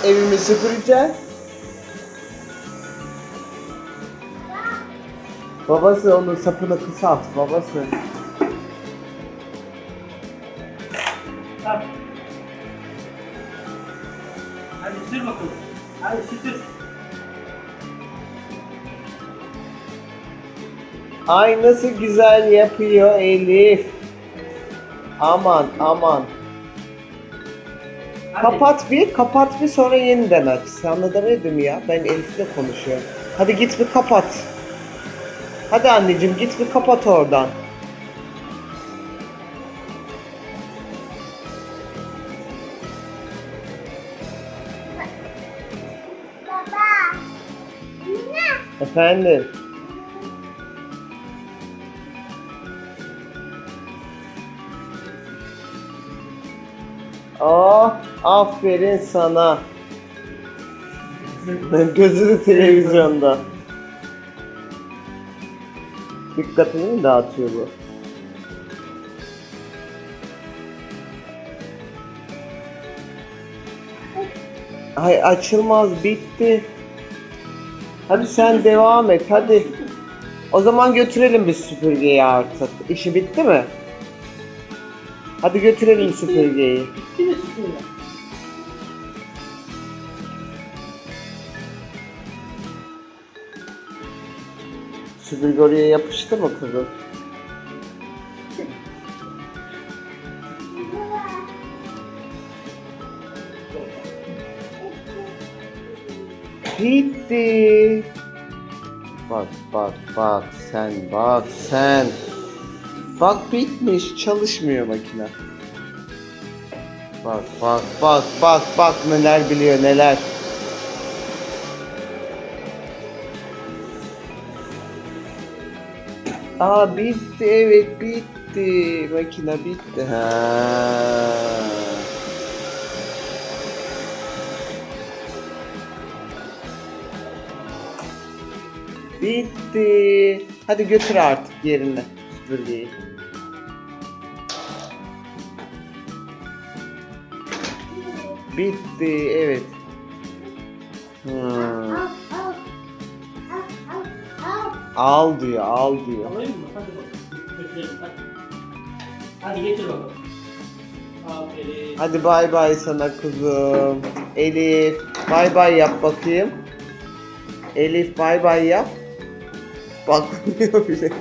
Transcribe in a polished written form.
Evimi süpüreceğiz. Babası onun sapını kısalt babası. Tamam. Hadi sür bakalım. Hadi sütür. Ay nasıl güzel yapıyor Elif. Aman aman. Hadi. Kapat bir sonra yeniden aç. Sana demedim ya, ben Elif'le konuşuyorum. Hadi git bir kapat. Hadi anneciğim git bir kapat oradan. Baba. Anne. Efendim. Oh, aferin sana. Gözünü televizyonda. Dikkatini mi dağıtıyor bu? Ay açılmaz, bitti. Hadi sen devam et hadi. O zaman götürelim biz süpürgeyi artık. İşi bitti mi? Hadi götürelim süpürgeyi. Bitti mi süpürge? Süpürge oraya yapıştı mı kızım? Bitti. Bak bak bak sen bak sen. Bak bitmiş, çalışmıyor makine. Bak bak bak bak bak neler biliyor neler. Aa bitti, evet bitti. Makine bitti. Ha. Bitti. Hadi götür artık yerine süpürgeyi. Bitti, evet. Hmm. Al, al. Al, al, al. Al diyor, al diyor. Alayım mı? Hadi bakalım. Götürelim hadi. Hadi getir bakalım. Aferin. Hadi bay bay sana kızım. Elif, bay bay yap bakayım. Elif bay bay yap. Bakmıyor bile.